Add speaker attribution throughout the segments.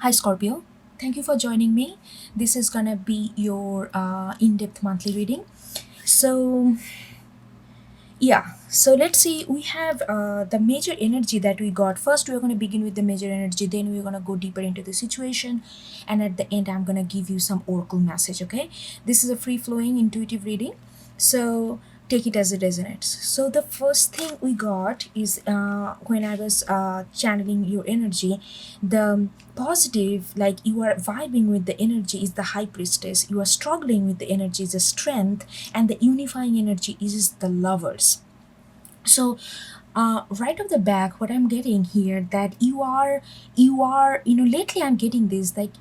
Speaker 1: Hi, Scorpio. Thank you for joining me. This is gonna be your in depth monthly reading. So, so let's see. We have the major energy that we got. First, we're gonna begin with the major energy, then, we're gonna go deeper into the situation, and at the end, I'm gonna give you some oracle message, okay? This is a free flowing intuitive reading. So, take it as it resonates. So the first thing we got is when I was channeling your energy, the positive, like you are vibing with the energy, is the high priestess. You are struggling with the energy, is the strength, and the unifying energy is the lovers. So right off the back, what I'm getting here, that you are lately I'm getting this, like,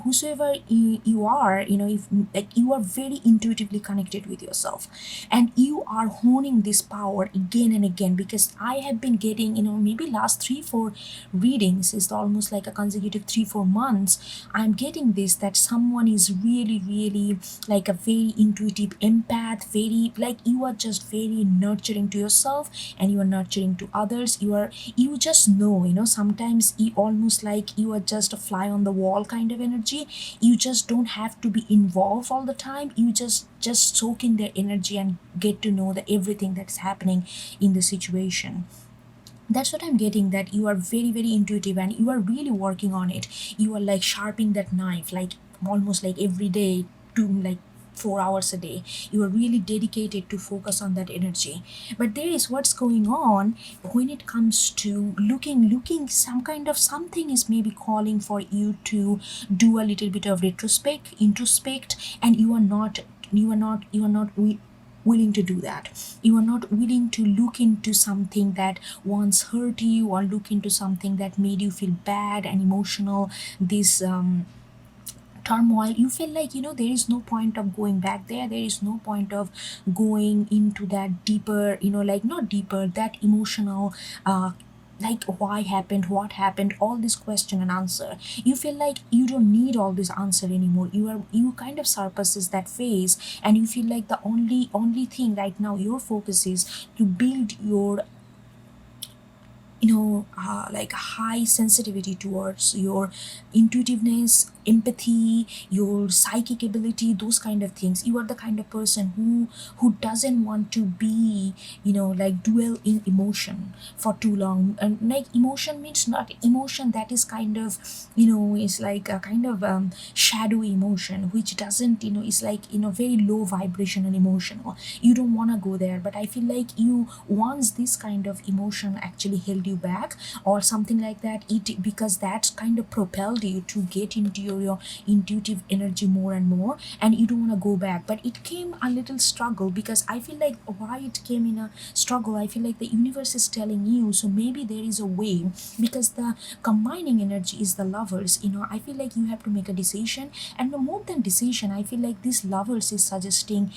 Speaker 1: whosoever you are, if like you are very intuitively connected with yourself, and you are honing this power again and again, because I have been getting, maybe last 3-4 readings, is almost like a consecutive 3-4 months. I'm getting this, that someone is really, really like a very intuitive empath, very, like, you are just very nurturing to yourself, and you are nurturing to others. You just know, sometimes you almost like you are just a fly on the wall kind of energy. You just don't have to be involved all the time. You just soak in their energy and get to know the everything that's happening in the situation. That's what I'm getting, that you are very, very intuitive, and you are really working on it. You are like sharpening that knife, like almost like every day, to like 4 hours a day. You are really dedicated to focus on that energy. But there is what's going on when it comes to looking some kind of something is maybe calling for you to do a little bit of introspect, and you are not willing to do that. You are not willing to look into something that once hurt you, or look into something that made you feel bad and emotional. This turmoil, you feel like, there is no point of going back there is no point of going into that deeper, like, not deeper, that emotional, like, why happened, what happened, all this question and answer. You feel like you don't need all this answer anymore. You kind of surpasses that phase, and you feel like the only thing right now, your focus is to build your, like, high sensitivity towards your intuitiveness, empathy, your psychic ability, those kind of things. You are the kind of person who doesn't want to be, like, dwell in emotion for too long. And like, emotion means not emotion that is kind of, is like a kind of shadowy emotion, which doesn't, is like, very low vibration and emotional. You don't want to go there. But I feel like you, once this kind of emotion actually held you back, or something like that, it, because that kind of propelled you to get into your intuitive energy more and more, and you don't want to go back. But it came a little struggle, because I feel like, why it came in a struggle, I feel like the universe is telling you, so maybe there is a way, because the combining energy is the lovers. I feel like you have to make a decision, and more than decision, I feel like this lovers is suggesting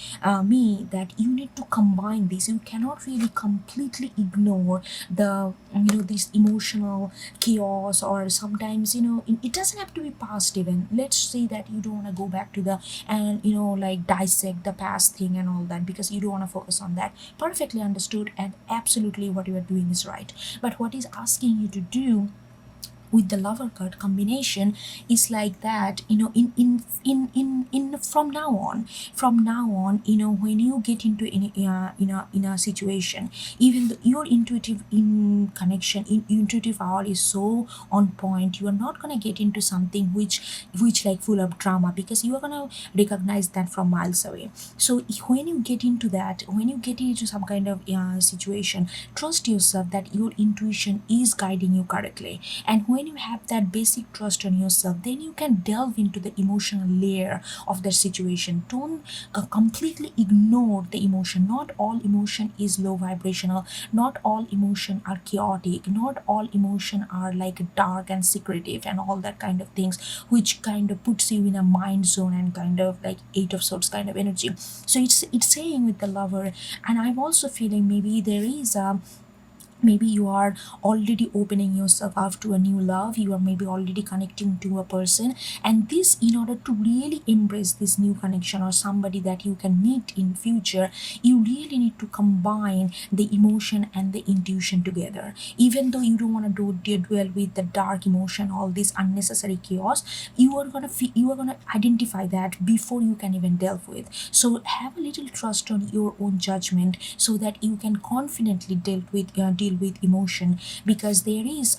Speaker 1: me that you need to combine this. You cannot really completely ignore the, this emotional chaos, or sometimes, it doesn't have to be past. Even let's say that you don't want to go back to the, and, like, dissect the past thing and all that, because you don't want to focus on that. Perfectly understood, and absolutely what you are doing is right. But what is asking you to do with the lover card combination is like that, from now on, when you get into in a situation, even your intuitive in connection in intuitive hour is so on point, you are not going to get into something which like full of drama, because you are going to recognize that from miles away. So when you get into that, when you get into some kind of situation, trust yourself that your intuition is guiding you correctly. And when you have that basic trust on yourself, then you can delve into the emotional layer of the situation. Don't completely ignore the emotion. Not all emotion is low vibrational, not all emotion are chaotic, not all emotion are like dark and secretive and all that kind of things, which kind of puts you in a mind zone and kind of like eight of swords kind of energy. So it's saying with the lover, and I'm also feeling maybe there is a maybe you are already opening yourself up to a new love, you are maybe already connecting to a person, and this, in order to really embrace this new connection or somebody that you can meet in future, you really need to combine the emotion and the intuition together. Even though you don't want to dwell with the dark emotion, all this unnecessary chaos, you are gonna identify that before you can even delve with. So have a little trust on your own judgment so that you can confidently deal with emotion, because there is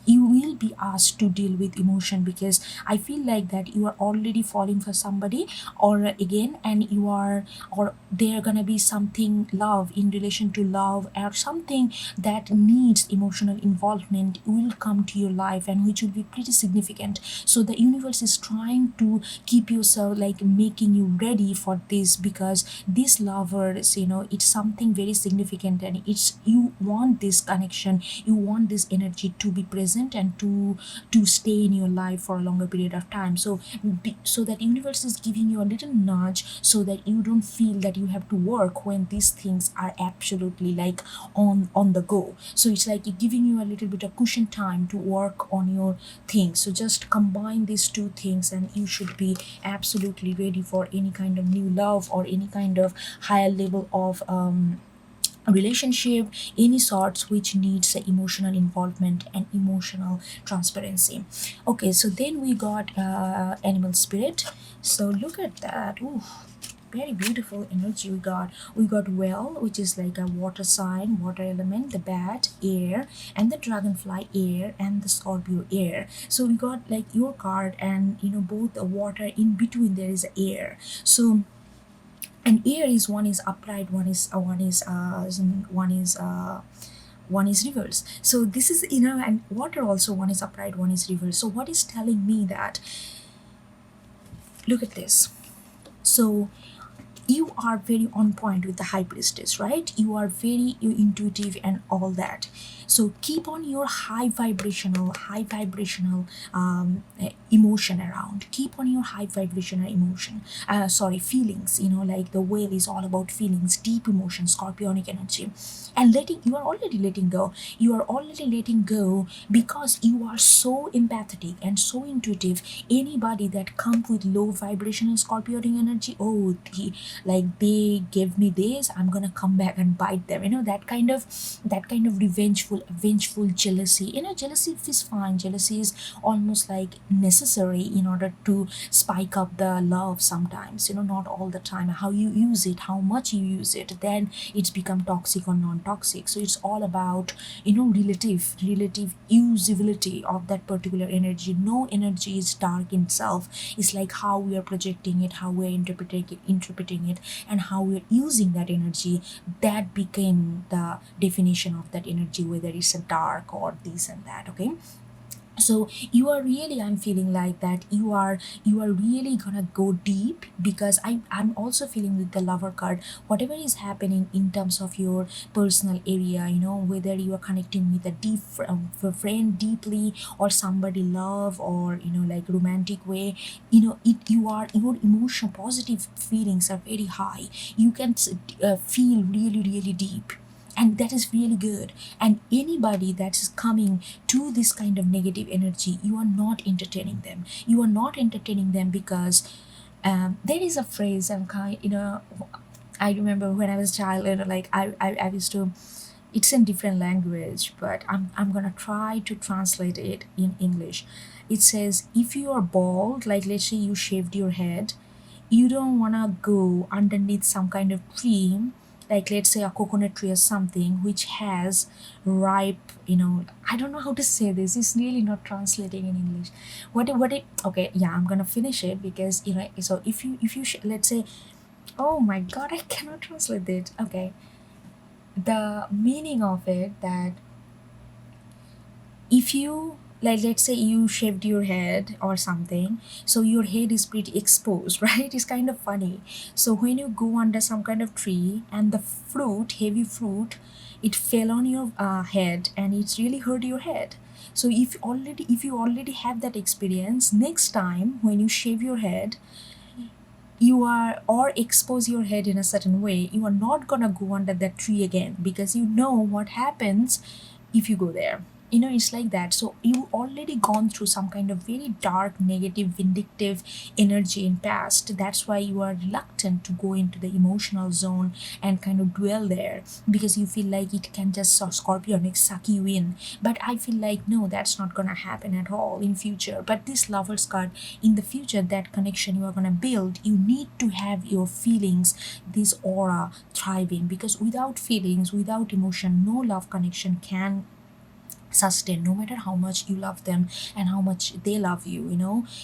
Speaker 1: you will be asked to deal with emotion, because I feel like that you are already falling for somebody or again, and you are, or there gonna be something love in relation to love or something that needs emotional involvement will come to your life, and which will be pretty significant. So the universe is trying to keep yourself, like making you ready for this, because these lovers, it's something very significant, and it's, you want this connection, you want this energy to be present and to stay in your life for a longer period of time. So so that universe is giving you a little nudge so that you don't feel that you have to work when these things are absolutely like on the go. So it's like giving you a little bit of cushion time to work on your things. So just combine these two things and you should be absolutely ready for any kind of new love or any kind of higher level of relationship, any sorts which needs emotional involvement and emotional transparency. Okay, so then we got animal spirit. So look at that. Ooh, very beautiful energy we got well, which is like a water sign, water element, the bat air, and the dragonfly air, and the Scorpio air. So we got like your card, and both the water, in between there is air. So, and air is, one is upright, one is reverse. So this is, and water also, one is upright, one is reverse. So what is telling me that, look at this. So you are very on point with the high priestess, right? You are very intuitive and all that. So keep on your high vibrational emotion around. Keep on your high vibrational emotion. Sorry, feelings. Like the whale is all about feelings, deep emotion, scorpionic energy, and you are already letting go. You are already letting go because you are so empathetic and so intuitive. Anybody that comes with low vibrational scorpionic energy, oh, like they gave me this, I'm gonna come back and bite them. That kind of vengeful jealousy. Jealousy is fine. Jealousy is almost like necessary in order to spike up the love sometimes. Not all the time. How you use it, how much you use it, then it's become toxic or non-toxic. So it's all about relative usability of that particular energy. No energy is dark in itself. It's like how we are projecting it, how we are interpreting it, and how we are using that energy. That became the definition of that energy, whether it's a dark or this and that. Okay, so you are really, I'm feeling like that you are really gonna go deep, because I'm also feeling with the lover card, whatever is happening in terms of your personal area, whether you are connecting with a friend deeply, or somebody love, or like romantic way, your emotional positive feelings are very high. You can feel really really deep, and that is really good. And anybody that's coming to this kind of negative energy, you are not entertaining them. You are not entertaining them because there is a phrase, I'm kind, I remember when I was a child, like I used to, it's in different language, but I'm gonna try to translate it in English. It says, if you are bald, like let's say you shaved your head, you don't want to go underneath some kind of tree, like let's say a coconut tree or something, which has ripe, I don't know how to say this, it's really not translating in English. What it okay, yeah, I'm gonna finish it, because so if you let's say, oh my god, I cannot translate it. Okay, the meaning of it, that if you, like let's say you shaved your head or something, so your head is pretty exposed right? It's kind of funny. So when you go under some kind of tree and the fruit, heavy fruit, it fell on your head and it's really hurt your head. So if you already have that experience, next time when you shave your head, you are, or expose your head in a certain way, you are not gonna go under that tree again, because you know what happens if you go there. It's like that. So you already gone through some kind of very dark, negative, vindictive energy in past. That's why you are reluctant to go into the emotional zone and kind of dwell there, because you feel like it can just Scorpio and suck you in. But I feel like no, that's not gonna happen at all in future. But this Lovers card, in the future, that connection you are gonna build, you need to have your feelings, this aura thriving, because without feelings, without emotion, no love connection can sustain, no matter how much you love them and how much they love you.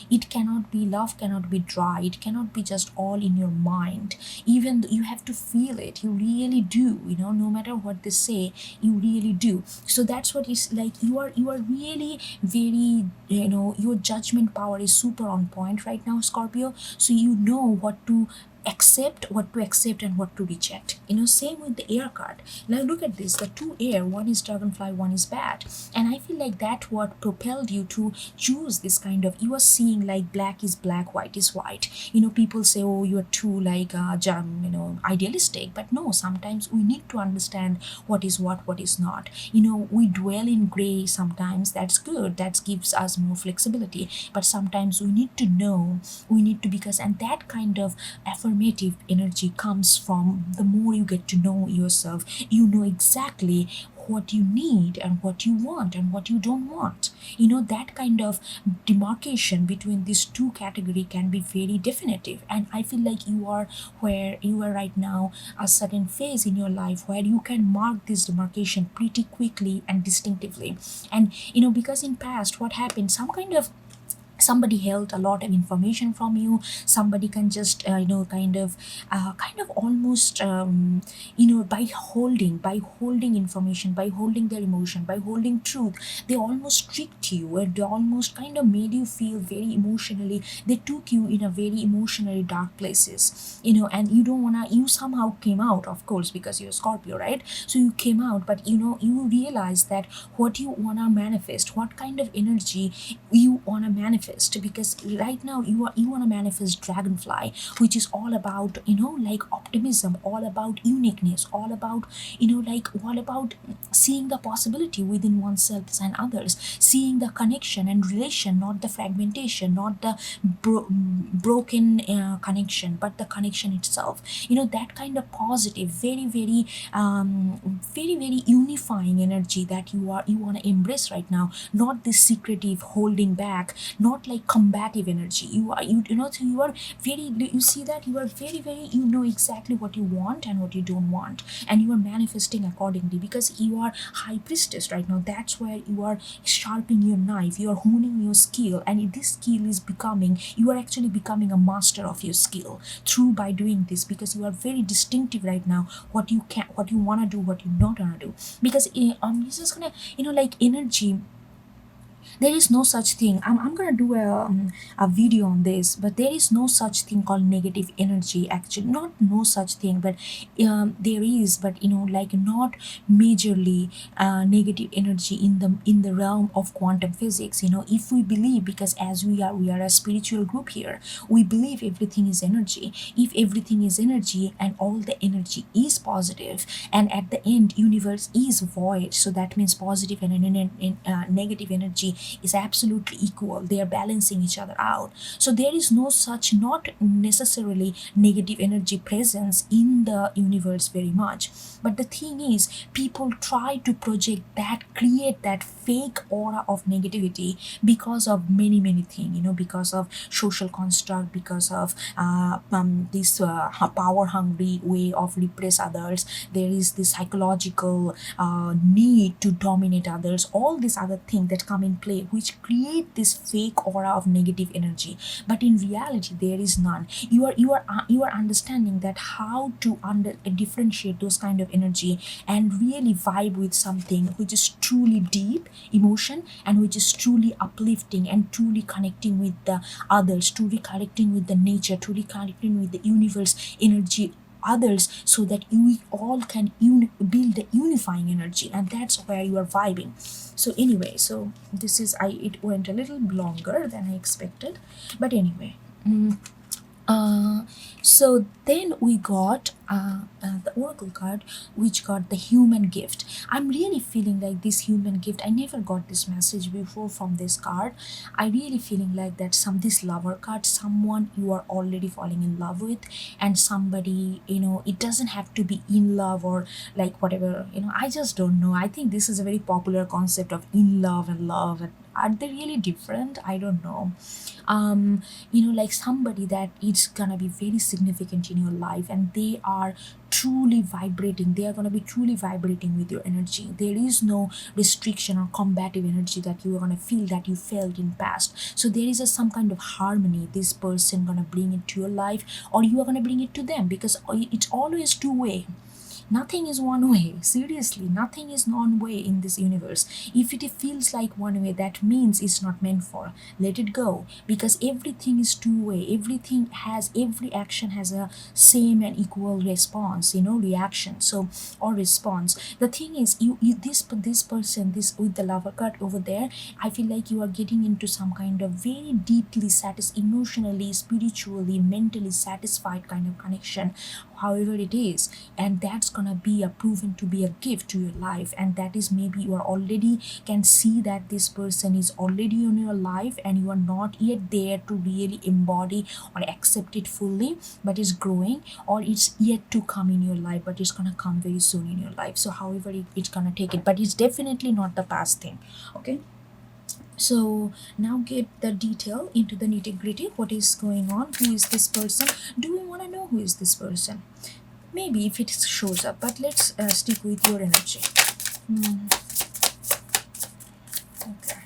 Speaker 1: It cannot be, love cannot be dry, it cannot be just all in your mind. Even you have to feel it, you really do. No matter what they say, you really do. So that's what is like, you are really very, your judgment power is super on point right now, Scorpio. So you know what to accept and what to reject. Same with the air card. Now look at this, the two air, one is dragonfly, one is bat. And I feel like that what propelled you to choose this kind of, you are seeing like black is black, white is white. People say, oh, you're too like idealistic. But no, sometimes we need to understand what is not. We dwell in gray sometimes, that's good, that gives us more flexibility. But sometimes we need to know, we need to, because, and that kind of affirmative energy comes from the more you get to know yourself, you know exactly what you need and what you want and what you don't want. That kind of demarcation between these two category can be very definitive. And I feel like you are where you are right now, a certain phase in your life where you can mark this demarcation pretty quickly and distinctively. And because in past what happened, some kind of somebody held a lot of information from you. Somebody can just kind of almost by holding information, by holding their emotion, by holding truth, they almost tricked you, and they almost kind of made you feel very emotionally, they took you in a very emotionally dark places. And you don't wanna, you somehow came out, of course, because you're Scorpio, right? So you came out, but you realize that what you wanna manifest, what kind of energy you wanna manifest, because right now you want to manifest dragonfly, which is all about like optimism, all about uniqueness, all about all about seeing the possibility within oneself and others, seeing the connection and relation, not the fragmentation, not the broken connection, but the connection itself. That kind of positive, very very very very unifying energy that you want to embrace right now, not this secretive holding back, not like combative energy. So you are very, you see that you are very very, you know exactly what you want and what you don't want, and you are manifesting accordingly, because you are high priestess right now. That's where you are sharpening your knife, you are honing your skill, and this skill is becoming, you are actually becoming a master of your skill through by doing this, because you are very distinctive right now, what you can, what you want to do, what you not want to do. Because you're just gonna, like energy, there is no such thing. I'm gonna do a video on this, but there is no such thing called negative energy, actually. Not no such thing, but there is, but like not majorly negative energy in the realm of quantum physics. If we believe, because as we are a spiritual group here, we believe everything is energy. If everything is energy and all the energy is positive, and at the end universe is void, so that means positive and negative energy is absolutely equal, they are balancing each other out. So there is no such, not necessarily negative energy presence in the universe very much. But the thing is, people try to project that, create that fake aura of negativity because of many many things, because of social construct, because of this power hungry way of repress others. There is this psychological need to dominate others, all these other things that come in play, which create this fake aura of negative energy. But in reality there is none. You are understanding that how to differentiate those kind of energy and really vibe with something which is truly deep emotion, and which is truly uplifting and truly connecting with the others, truly connecting with the nature, truly connecting with the universe energy others, so that we all can build a unifying energy, and that's where you are vibing. So anyway, so this is, it went a little longer than I expected, but anyway. uh, so then we got the oracle card, which got the human gift. I'm really feeling like this human gift, I never got this message before from this card. I really feeling like that this lover card, someone you are already falling in love with, and somebody, it doesn't have to be in love or like whatever, I just don't know. I think this is a very popular concept of in love and love, and are they really different? I don't know. Like somebody that it's gonna be very significant in your life, and they are truly vibrating, they are going to be truly vibrating with your energy. There is no restriction or combative energy that you are going to feel that you felt in past. So there is some kind of harmony this person going to bring into your life, or you are going to bring it to them, because it's always two-way. Nothing is one way. Seriously, nothing is one way in this universe. If it feels like one way, that means it's not meant for. Let it go, because everything is two way. Every action has a same and equal response, reaction. So, or response. The thing is, this person, this with the lover card over there, I feel like you are getting into some kind of very deeply emotionally, spiritually, mentally satisfied kind of connection, however it is, and that's gonna be a proven to be a gift to your life. And that is, maybe you are already can see that this person is already in your life, and you are not yet there to really embody or accept it fully, but it's growing, or it's yet to come in your life, but it's gonna come very soon in your life. So however it's gonna take it, but it's definitely not the past thing. Okay, so now get the detail into the nitty-gritty. What is going on? Who is this person? Do we want to know who is this person? Maybe if it shows up, but let's stick with your energy. Okay.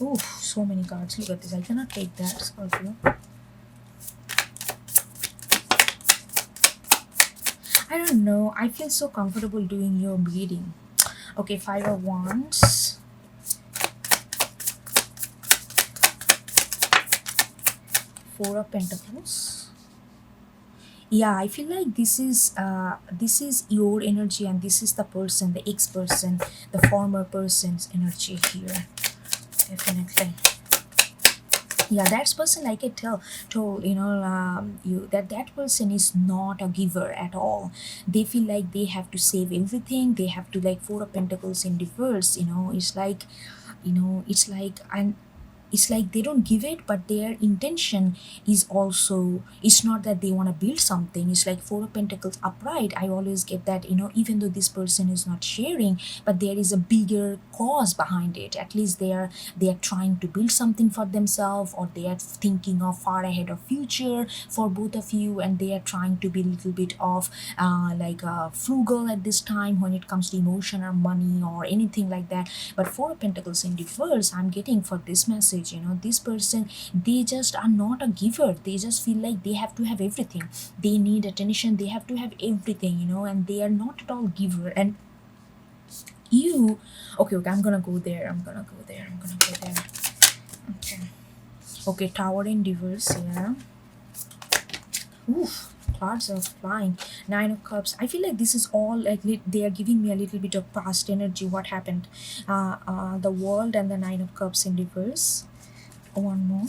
Speaker 1: Oh, so many cards. Look at this. I cannot take that, Scorpio. I don't know. I feel so comfortable doing your reading. Okay, Five of Wands. Four of Pentacles. Yeah, I feel like this is your energy, and this is the person, the ex-person, the former person's energy here. Definitely. Yeah, that person, like I told you, that person is not a giver at all. They feel like they have to save everything. They have to, like, Four of Pentacles in reverse, it's like, and it's like they don't give it, but their intention is also, it's not that they want to build something. It's like Four of Pentacles upright. I always get that, even though this person is not sharing, but there is a bigger cause behind it. At least they are trying to build something for themselves, or they are thinking of far ahead of future for both of you, and they are trying to be a little bit of frugal at this time when it comes to emotion or money or anything like that. But Four of Pentacles in reverse, I'm getting for this message, this person, they just are not a giver. They just feel like they have to have everything. They need attention. They have to have everything, and they are not at all giver. And you, okay, I'm gonna go there. Okay, Tower in reverse, yeah. Oof, cards are flying. Nine of Cups. I feel like this is all like they are giving me a little bit of past energy. What happened? The World and the Nine of Cups in reverse. One more.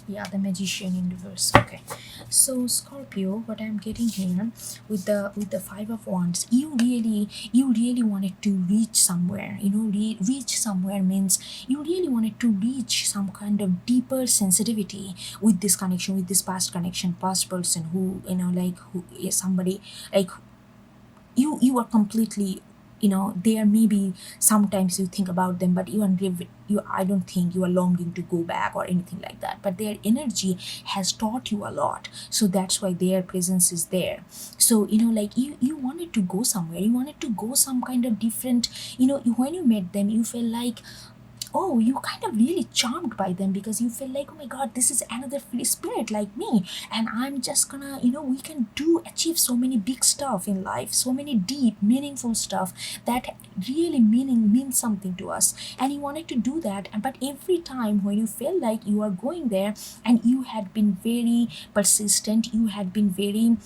Speaker 1: Yeah, the Magician in reverse. Okay, so Scorpio, what I'm getting here with the Five of Wands, you really wanted to reach somewhere. Reach somewhere means you really wanted to reach some kind of deeper sensitivity with this connection, with this past connection, past person who, like, who is somebody, like, you are completely, there may be sometimes you think about them, but you I don't think you are longing to go back or anything like that, but their energy has taught you a lot, so that's why their presence is there. So, like, you wanted to go somewhere, you wanted to go some kind of different, when you met them, you felt like, oh, you kind of really charmed by them, because you feel like, oh my god, this is another free spirit like me, and I'm just gonna, we can achieve so many big stuff in life, so many deep meaningful stuff that really means something to us. And you wanted to do that, but every time when you feel like you are going there, and you had been very persistent, you had been very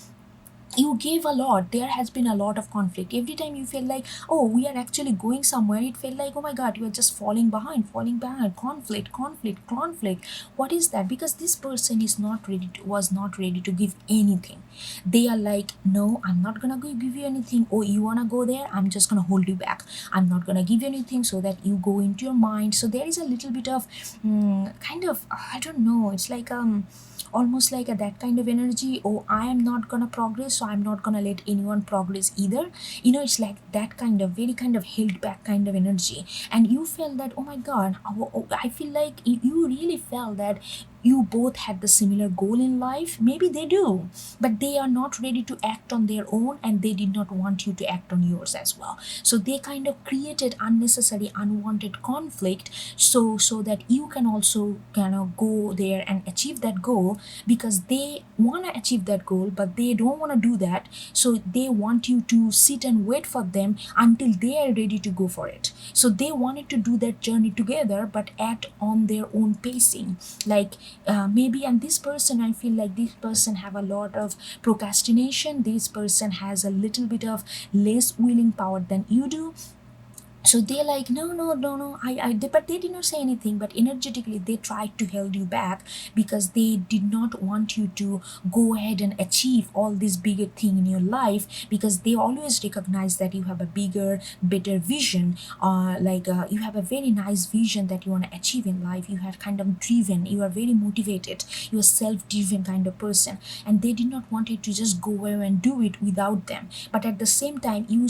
Speaker 1: you gave a lot. There has been a lot of conflict. Every time you feel like, oh, we are actually going somewhere, it felt like, oh my god, you are just falling behind. Conflict. What is that? Because this person is not ready to, was not ready to give anything. They are like, no, I'm not gonna go give you anything. Oh, you wanna go there, I'm just gonna hold you back. I'm not gonna give you anything so that you go into your mind. So there is a little bit of kind of, I don't know, it's like almost like that kind of energy. Oh, I am not gonna progress, so I'm not gonna let anyone progress either. It's like that kind of very kind of held back kind of energy. And you felt that, oh my god, I feel like you really felt that you both had the similar goal in life. Maybe they do, but they are not ready to act on their own, and they did not want you to act on yours as well. So they kind of created unnecessary unwanted conflict, so that you can also kind of go there and achieve that goal, because they want to achieve that goal but they don't want to do that. So they want you to sit and wait for them until they are ready to go for it. So they wanted to do that journey together but act on their own pacing. Like maybe, and this person, I feel like this person have a lot of procrastination. This person has a little bit of less willing power than you do. So they're like, no, but they did not say anything, but energetically they tried to hold you back, because they did not want you to go ahead and achieve all this bigger thing in your life, because they always recognize that you have a bigger, better vision. You have a very nice vision that you want to achieve in life. You have kind of driven, you are very motivated, you are self-driven kind of person, and they did not want you to just go away and do it without them. But at the same time, you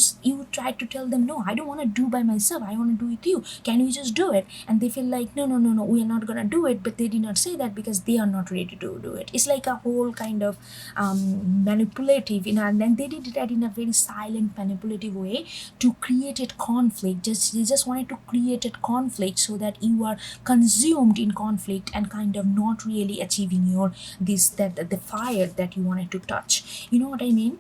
Speaker 1: try to tell them, no, I don't want to do by myself, I want to do with you, can you just do it? And they feel like, no, we are not gonna do it. But they did not say that because they are not ready to do it. It's like a whole kind of manipulative, and then they did that in a very silent manipulative way to create a conflict. They just wanted to create a conflict so that you are consumed in conflict and kind of not really achieving your this that the fire that you wanted to touch. You know what I mean?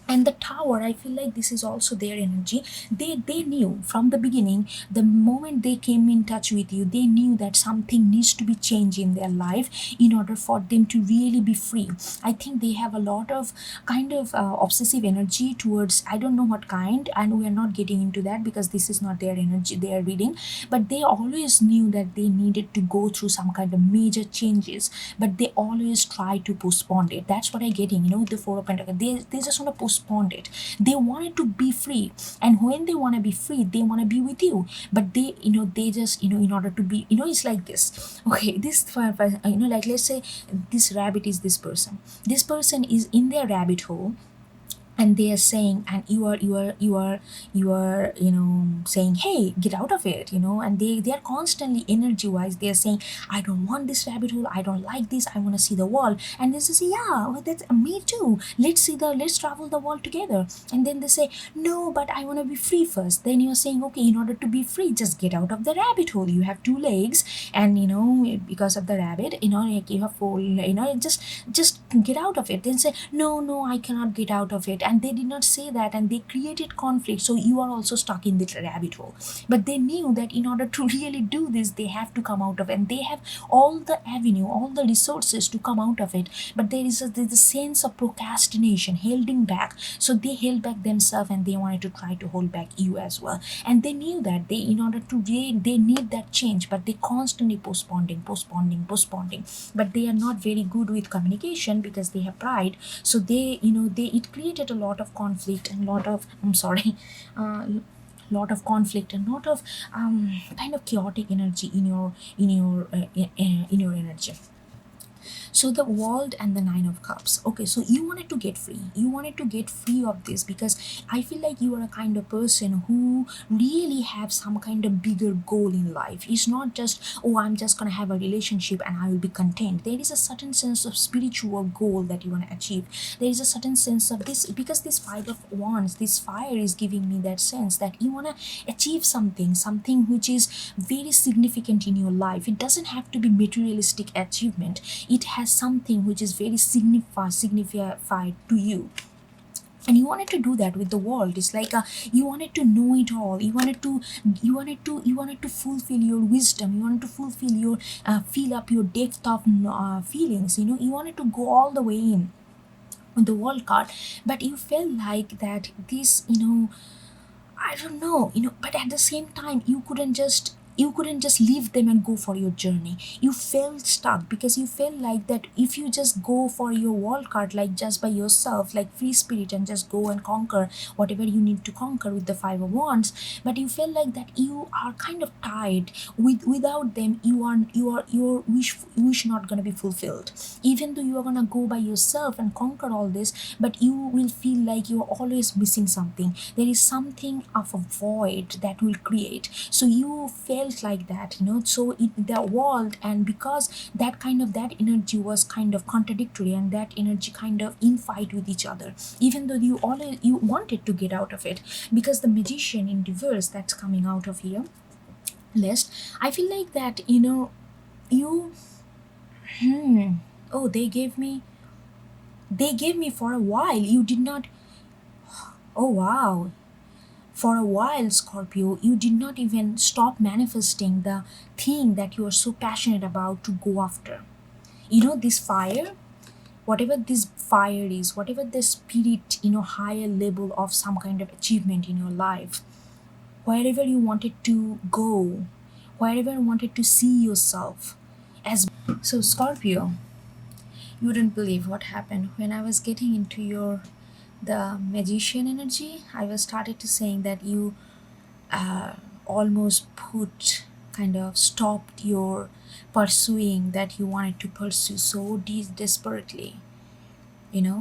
Speaker 1: And the tower, I feel like this is also their energy. They knew from the beginning, the moment they came in touch with you, they knew that something needs to be changed in their life in order for them to really be free. I think they have a lot of kind of obsessive energy towards, I don't know what kind, and we are not getting into that because this is not their energy they are reading. But they always knew that they needed to go through some kind of major changes, but they always try to postpone it. That's what I'm getting, the Four of Pentacles. They just want to postpone it. They wanted to be free, and when they want to be free, they want to be with you. But they just, in order to be, it's like this. Okay, this like, let's say this rabbit is this person. This person is in their rabbit hole, and they are saying, and you are saying, hey, get out of it, and they are constantly energy wise, they are saying, I don't want this rabbit hole, I don't like this, I want to see the wall. And they say, yeah, well, that's me too, let's travel the wall together. And then they say, no, but I want to be free first. Then you're saying, okay, in order to be free, just get out of the rabbit hole. You have two legs, and because of the rabbit, like you have four, just get out of it. Then say, no, I cannot get out of it. And they did not say that, and they created conflict, so you are also stuck in the rabbit hole. But they knew that in order to really do this, they have to come out of it, and they have all the avenue, all the resources to come out of it. But there's a sense of procrastination, holding back. So they held back themselves, and they wanted to try to hold back you as well. And they knew that in order to they need that change, but they constantly postponing. But they are not very good with communication because they have pride. So it created a lot of conflict and uh, lot of conflict and lot of kind of chaotic energy in your energy. So the world and the Nine of Cups. Okay, so you wanted to get free. You wanted to get free of this, because I feel like you are a kind of person who really have some kind of bigger goal in life. It's not just, oh, I'm just gonna have a relationship and I will be content. There is a certain sense of spiritual goal that you want to achieve. There is a certain sense of this, because this Five of Wands, this fire is giving me that sense that you want to achieve something which is very significant in your life. It doesn't have to be materialistic achievement. It has something which is very signified to you. And you wanted to do that with the world. It's like you wanted to know it all. You wanted to fulfill your wisdom. You wanted to fulfill your fill up your depth of feelings. You wanted to go all the way in. the world card, but you felt like that this, I don't know, but at the same time, you couldn't just leave them and go for your journey. You felt stuck because you felt like that if you just go for your world card, like just by yourself, like free spirit, and just go and conquer whatever you need to conquer with the Five of Wands, but you felt like that you are kind of tied. Without them, your wish not gonna be fulfilled. Even though you are gonna go by yourself and conquer all this, but you will feel like you're always missing something. There is something of a void that will create. So you felt like that, so the world, and because that energy was kind of contradictory, and that energy kind of in fight with each other, even though you wanted to get out of it, because the magician in reverse that's coming out of here list, I feel like that, you hmm, oh, they gave me for a while. You did not. Oh, wow. For a while, Scorpio, you did not even stop manifesting the thing that you are so passionate about to go after. This fire, whatever this fire is, whatever the spirit, higher level of some kind of achievement in your life, wherever you wanted to go, wherever you wanted to see yourself as. So, Scorpio, you wouldn't believe what happened when I was getting into your the magician energy. I was started to saying that you almost put kind of stopped your pursuing that you wanted to pursue so desperately,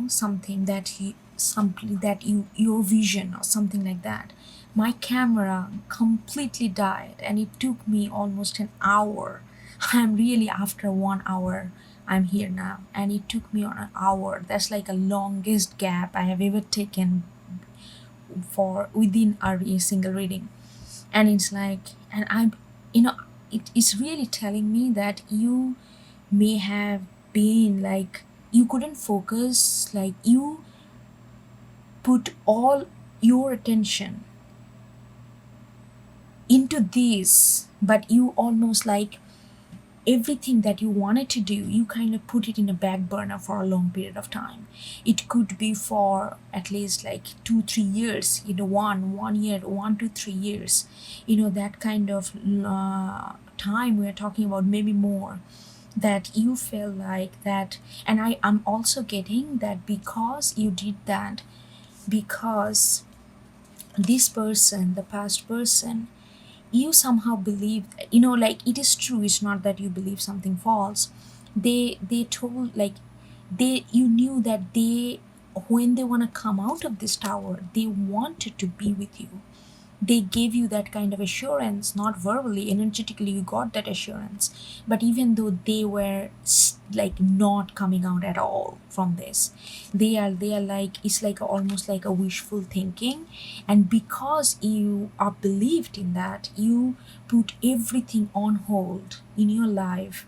Speaker 1: something that you your vision or something like that. My camera completely died, and it took me almost an hour. I'm really after 1 hour. I'm here now, and it took me on an hour. That's like a longest gap I have ever taken for within a single reading. And it's like, and it's really telling me that you may have been like, you couldn't focus, like you put all your attention into this, but you almost like everything that you wanted to do, you kind of put it in a back burner for a long period of time. It could be for at least like 2 3 years, 1 year, 1 to 3 years, that kind of time we're talking about, maybe more, that you feel like that. And I'm also getting that because you did that, because this person, the past person, you somehow believed, like it is true, it's not that you believe something false. They told, like, you knew that when they want to come out of this tower, they wanted to be with you. They gave you that kind of assurance, not verbally, energetically you got that assurance. But even though they were like not coming out at all from this, they are like, it's like almost like a wishful thinking. And because you are believed in that, you put everything on hold in your life,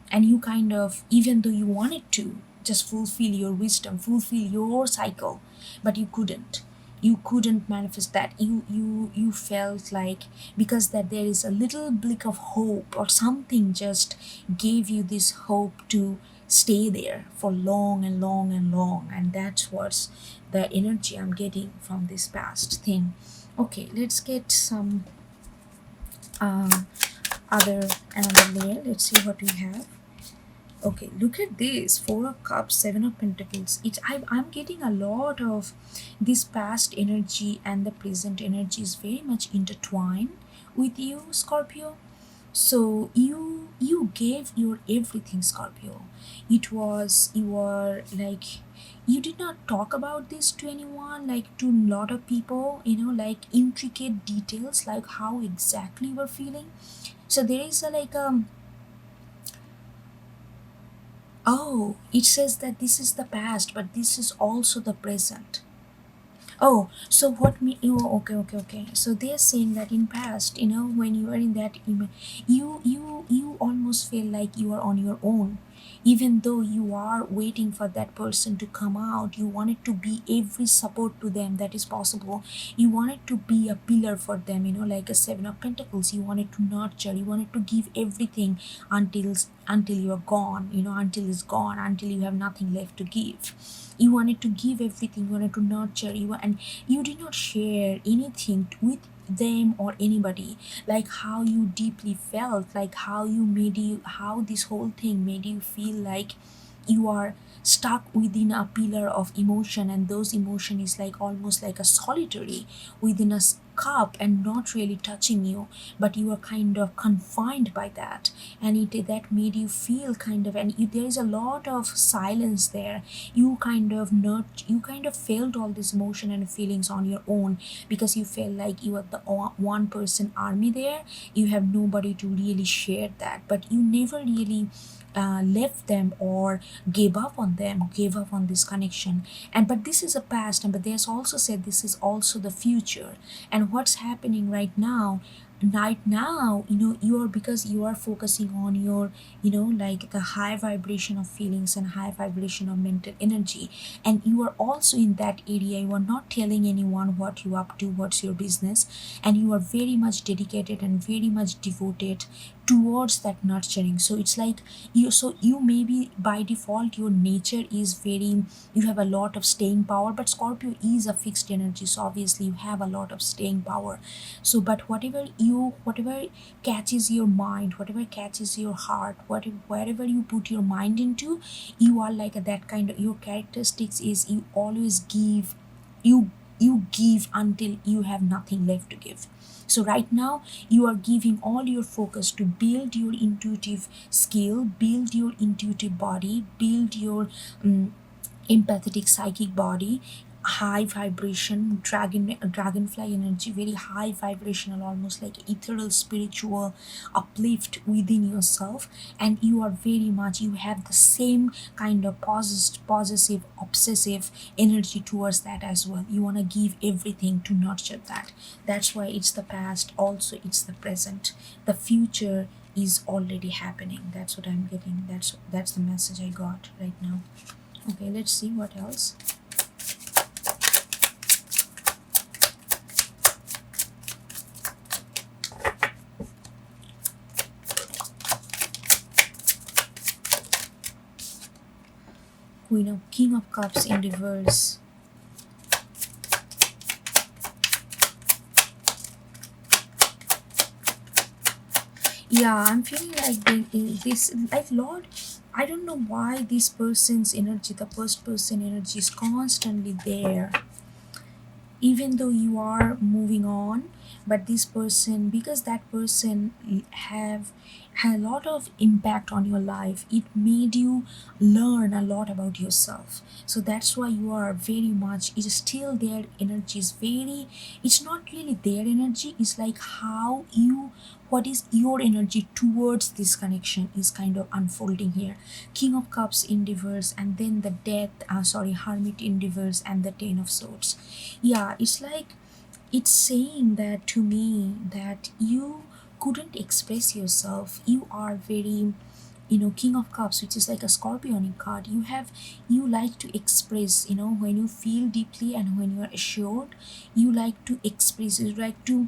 Speaker 1: and you kind of, even though you wanted to just fulfill your wisdom, fulfill your cycle, but you couldn't manifest that. You felt like, because that there is a little blick of hope or something just gave you this hope to stay there for long and long and long. And that's what's the energy I'm getting from this past thing. Okay, let's get some um other another layer. Let's see what we have. Okay, look at this. Four of Cups, Seven of Pentacles. I'm getting a lot of this past energy and the present energy is very much intertwined with you, Scorpio. So you gave your everything, Scorpio. It was, you were like, you did not talk about this to anyone, like to a lot of people, like intricate details, like how exactly you were feeling. So there is a like Oh, it says that this is the past, but this is also the present. Oh, so what me? Oh, okay, okay, okay. So they're saying that in past, when you are in that you almost feel like you are on your own. even though you are waiting for that person to come out, you wanted to be every support to them that is possible. You wanted to be a pillar for them, like a seven of pentacles. You wanted to nurture, you wanted to give everything until you're gone, until it's gone, until you have nothing left to give. You wanted to give everything, you wanted to nurture you, and you did not share anything with them or anybody, like how you deeply felt, like how this whole thing made you feel like you are stuck within a pillar of emotion, and those emotion is like almost like a solitary within a cup and not really touching you, but you are kind of confined by that, and that made you feel kind of, and there is a lot of silence there. You kind of felt all this emotion and feelings on your own, because you felt like you are the one person army there. You have nobody to really share that, but you never really left them or gave up on this connection. And but this is a past, and but there's also said this is also the future. And what's happening right now, you are, because you are focusing on your, like the high vibration of feelings and high vibration of mental energy, and you are also in that area. You are not telling anyone what you up to, what's your business, and you are very much dedicated and very much devoted towards that nurturing. So it's like you maybe by default your nature is very, you have a lot of staying power, but Scorpio is a fixed energy, so obviously you have a lot of staying power. So but whatever catches your mind, whatever catches your heart, wherever you put your mind into, you are like that kind of, your characteristics is you always give, you you give until you have nothing left to give. So right now you are giving all your focus to build your intuitive skill, build your intuitive body, build your empathetic psychic body, high vibration dragonfly energy, very high vibrational, almost like ethereal spiritual uplift within yourself. And you are very much, you have the same kind of possessive obsessive energy towards that as well. You want to give everything to nurture that. That's why it's the past, also it's the present, the future is already happening. That's what I'm getting. That's the message I got right now. Okay, let's see what else. King of Cups in reverse. Yeah, I'm feeling like this, like Lord, I don't know why this person's energy, the first person energy, is constantly there, even though you are moving on. But this person, because that person have had a lot of impact on your life, it made you learn a lot about yourself. So that's why you are very much, it's still their energy is very, it's not really their energy, it's like how you, what is your energy towards this connection is kind of unfolding here. King of Cups in reverse, and then the Hermit in reverse, and the Ten of Swords. Yeah, it's like, it's saying that to me that you couldn't express yourself. You are very, King of Cups, which is like a scorpionic card. You like to express, when you feel deeply and when you are assured, you like to express, you like to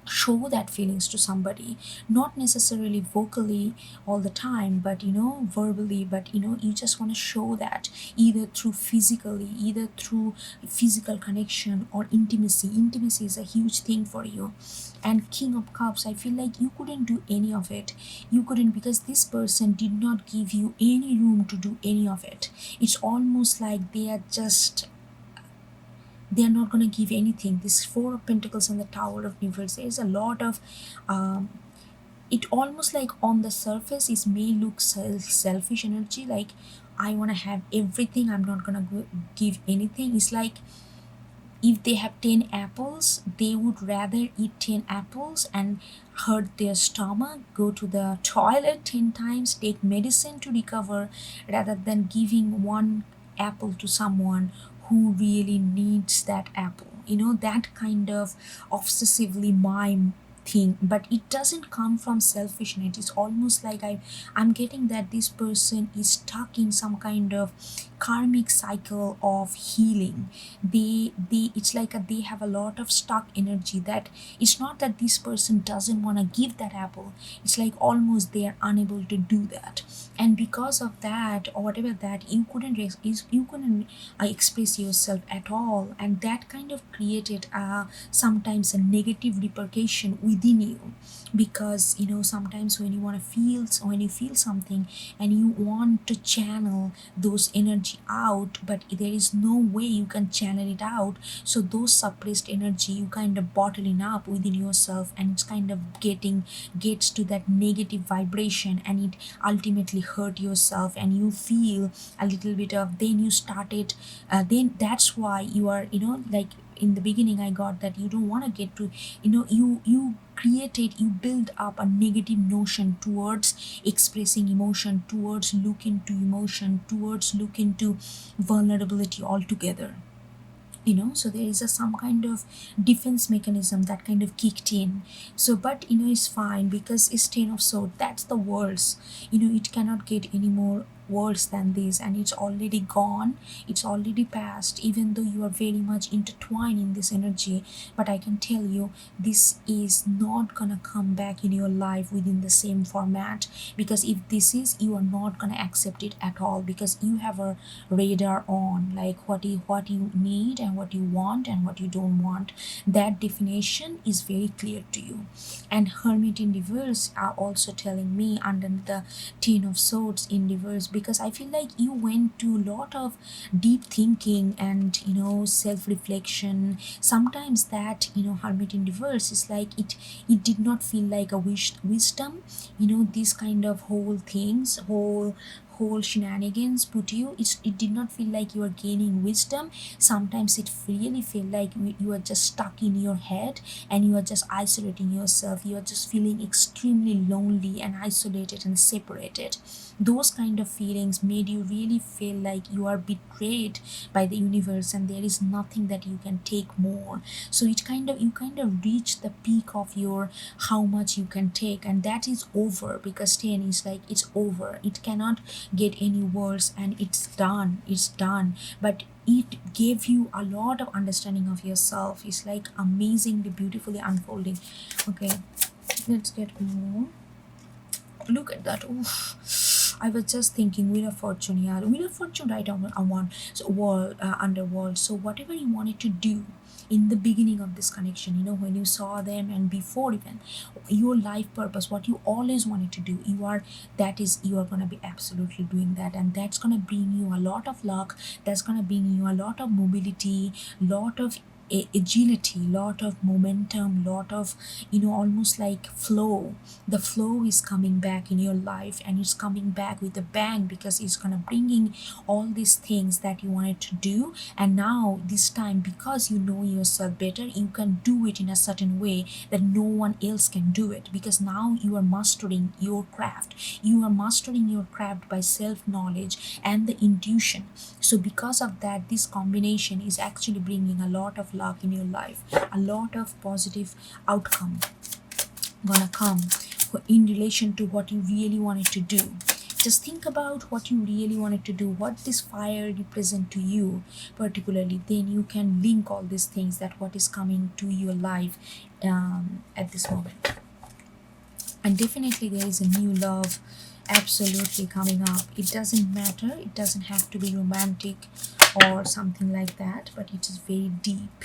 Speaker 1: show that feelings to somebody, not necessarily vocally all the time, but verbally, but you just want to show that either through physically, either through physical connection or intimacy is a huge thing for you. And King of Cups, I feel like you couldn't do any of it. You couldn't, because this person did not give you any room to do any of it. It's almost like they're not going to give anything. This Four of Pentacles and the Tower of Reverse, there's a lot of it almost like on the surface it may look selfish energy, like I want to have everything, I'm not going to give anything. It's like if they have 10 apples, they would rather eat 10 apples and hurt their stomach, go to the toilet 10 times, take medicine to recover, rather than giving one apple to someone who really needs that apple. That kind of obsessively thing, but it doesn't come from selfishness. It's almost like I'm getting that this person is stuck in some kind of karmic cycle of healing. They it's like they have a lot of stuck energy, that it's not that this person doesn't want to give that apple, it's like almost they are unable to do that. And because of that, or whatever, that you couldn't express yourself at all, and that kind of created sometimes a negative repercussion within you. Because sometimes when you want to feel, when you feel something and you want to channel those energy out, but there is no way you can channel it out, so those suppressed energy you kind of bottling up within yourself, and it's kind of gets to that negative vibration, and it ultimately hurt yourself, and you feel a little bit of, then you started, then that's why you are, like in the beginning I got that you don't want to get to, you build up a negative notion towards expressing emotion, towards look into emotion, towards look into vulnerability altogether. So there is some kind of defense mechanism that kind of kicked in. So but it's fine, because it's 10 of sword, that's the worst. It cannot get any more worse than this, and it's already gone, it's already past, even though you are very much intertwined in this energy. But I can tell you, this is not gonna come back in your life within the same format, because if this is, you are not gonna accept it at all, because you have a radar on, like what you need and what you want and what you don't want. That definition is very clear to you. And hermit in reverse are also telling me under the 10 of swords in reverse, because I feel like you went to a lot of deep thinking and self-reflection. Sometimes that hermit in reverse is like it did not feel like a wisdom. These kind of whole things, whole shenanigans put you, it did not feel like you are gaining wisdom. Sometimes it really feel like you are just stuck in your head, and you are just isolating yourself, you are just feeling extremely lonely and isolated and separated. Those kind of feelings made you really feel like you are betrayed by the universe, and there is nothing that you can take more. So you kind of reach the peak of your how much you can take, and that is over, because 10 is like it's over, it cannot get any worse, and it's done. But it gave you a lot of understanding of yourself. It's like amazingly beautifully unfolding. Okay, let's get more. Look at that. Oof. I was just thinking Wheel of Fortune here. Wheel of Fortune right on one, so wall, underworld. So whatever you wanted to do in the beginning of this connection, when you saw them, and before even your life purpose, what you always wanted to do, you are gonna be absolutely doing that, and that's gonna bring you a lot of luck. That's gonna bring you a lot of mobility, lot of agility, lot of momentum, lot of almost like flow. The flow is coming back in your life, and it's coming back with a bang, because it's gonna bringing all these things that you wanted to do. And now this time, because you know yourself better, you can do it in a certain way that no one else can do it, because now you are mastering your craft. You are mastering your craft by self knowledge and the intuition. So because of that, this combination is actually bringing a lot of luck in your life, a lot of positive outcome gonna come in relation to what you really wanted to do. Just think about what you really wanted to do, what this fire represent to you particularly, then you can link all these things, that what is coming to your life at this moment. And definitely there is a new love absolutely coming up. It doesn't matter, it doesn't have to be romantic or something like that, but it is very deep.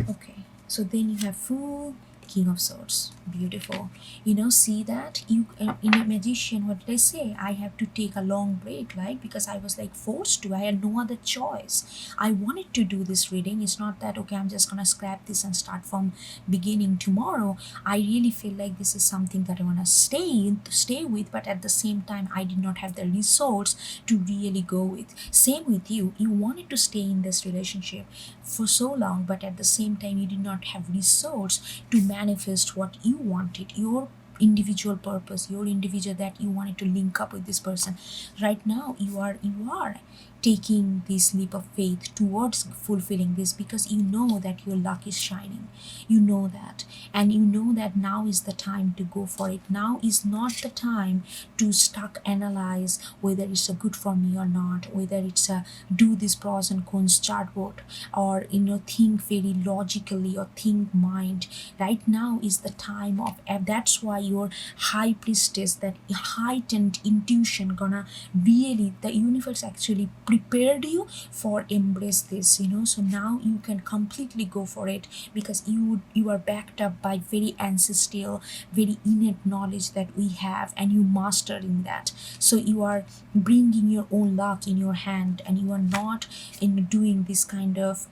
Speaker 1: Okay, so then you have Fool, King of Swords. Beautiful. See that you in a magician, what did I say? I have to take a long break, like, because I was like forced to. I had no other choice. I wanted to do this reading. It's not that okay, I'm just gonna scrap this and start from beginning tomorrow. I really feel like this is something that I wanna stay with, but at the same time, I did not have the resource to really go with. Same with you. You wanted to stay in this relationship for so long, but at the same time, you did not have resource to manifest what you wanted, your individual purpose, your individual that you wanted to link up with this person. Right now you are taking this leap of faith towards fulfilling this, because you know that your luck is shining. You know that, and you know that now is the time to go for it. Now is not the time to stuck analyze whether it's a good for me or not, whether it's a do this pros and cons chartboard, or think very logically or think mind. Right now is the time of, and that's why your high priestess, that heightened intuition gonna really, the universe actually prepared you for embrace this, so now you can completely go for it, because you are backed up by very ancestral, very innate knowledge that we have, and you mastering that. So you are bringing your own luck in your hand, and you are not in doing this kind of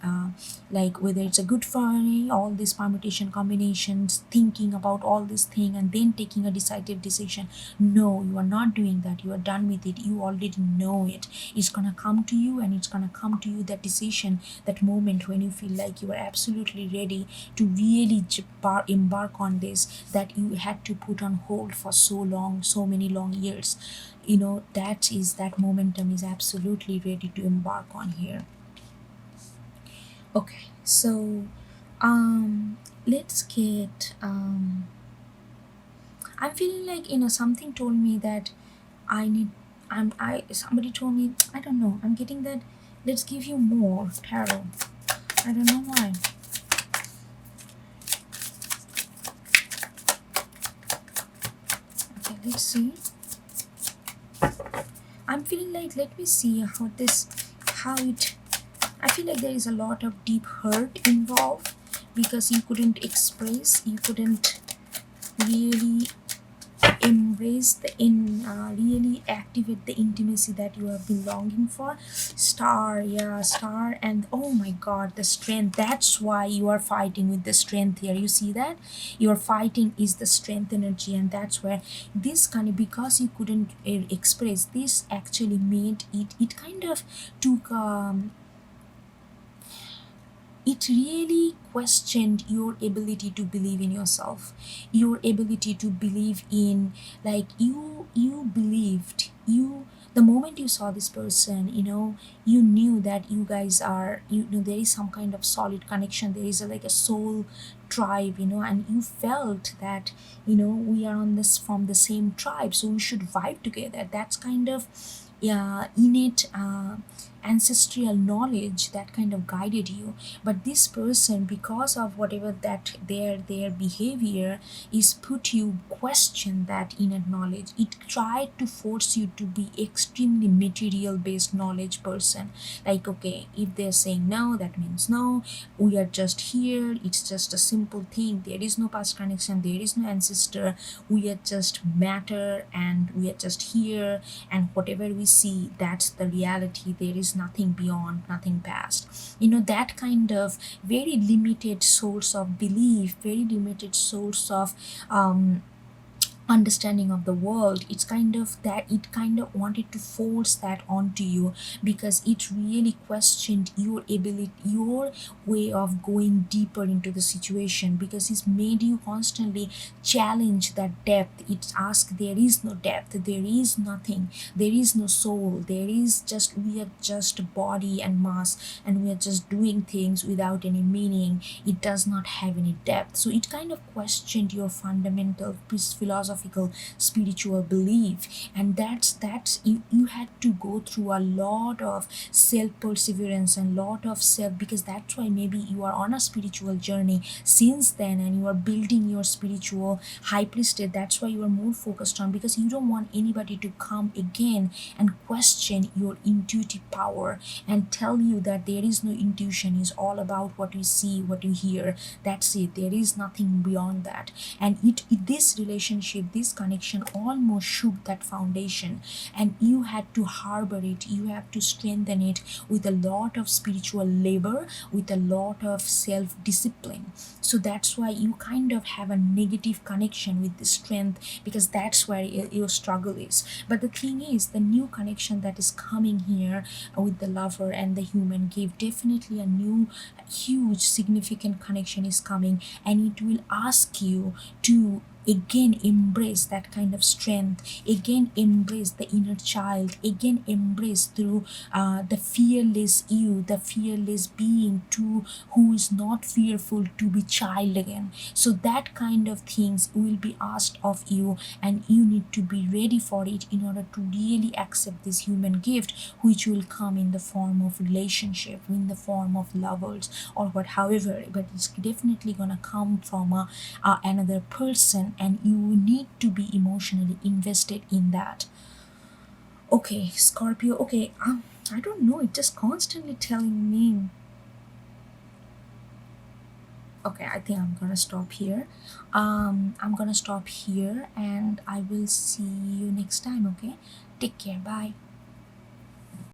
Speaker 1: like whether it's a good for me, all these permutation combinations, thinking about all this thing and then taking a decisive decision. No, you are not doing that. You are done with it. You already know it. It's gonna come to you, and it's gonna come to you, that decision, that moment when you feel like you are absolutely ready to really embark on this, that you had to put on hold for so long, so many long years. That momentum is absolutely ready to embark on here. Okay, so let's get I'm feeling like something told me that I need I somebody told me, I don't know, I'm getting that let's give you more tarot. I don't know why. Okay, let's see. I'm feeling like, let me see how it I feel like there is a lot of deep hurt involved, because you couldn't express, you couldn't really embrace really activate the intimacy that you have been longing for. Star, yeah, star, and oh my god, the strength. That's why you are fighting with the strength here. You see that your fighting is the strength energy, and that's where this kind of, because you couldn't express this, actually made it kind of took it really questioned your ability to believe in yourself, your ability to believe in, like, you believed, the moment you saw this person, you knew that you guys are, there is some kind of solid connection, there is like a soul tribe, and you felt that, we are on this from the same tribe, so we should vibe together. That's kind of, yeah, innate ancestral knowledge that kind of guided you. But this person, because of whatever that their behavior is, put you question that innate knowledge. It tried to force you to be extremely material based knowledge person, like, okay, if they're saying no, that means no, we are just here, it's just a simple thing, there is no past connection, there is no ancestor, we are just matter, and we are just here, and whatever we see, that's the reality, there is nothing beyond, nothing past. That kind of very limited source of belief, very limited source of understanding of the world, it's kind of that it kind of wanted to force that onto you, because it really questioned your ability, your way of going deeper into the situation, because it's made you constantly challenge that depth. It's asked, there is no depth, there is nothing, there is no soul, there is just, we are just body and mass, and we are just doing things without any meaning, it does not have any depth. So it kind of questioned your fundamental philosophical spiritual belief, and that's you had to go through a lot of self perseverance and lot of self, because that's why maybe you are on a spiritual journey since then, and you are building your spiritual high priestess. That's why you are more focused on, because you don't want anybody to come again and question your intuitive power and tell you that there is no intuition, is all about what you see, what you hear, that's it, there is nothing beyond that. And this relationship, this connection almost shook that foundation, and you had to harbor it, you have to strengthen it with a lot of spiritual labor, with a lot of self discipline. So that's why you kind of have a negative connection with the strength, because that's where your struggle is. But the thing is, the new connection that is coming here with the lover and the human gave definitely a new huge significant connection is coming, and it will ask you to again embrace that kind of strength, again embrace the inner child, again embrace through the fearless you, the fearless being to who is not fearful to be child again. So that kind of things will be asked of you, and you need to be ready for it in order to really accept this human gift, which will come in the form of relationship, in the form of lovers or what, however, but it's definitely gonna come from another person, and you need to be emotionally invested in that. Okay, Scorpio. Okay, I don't know. It just constantly telling me. Okay, I think I'm gonna stop here. I'm gonna stop here, and I will see you next time. Okay, take care. Bye.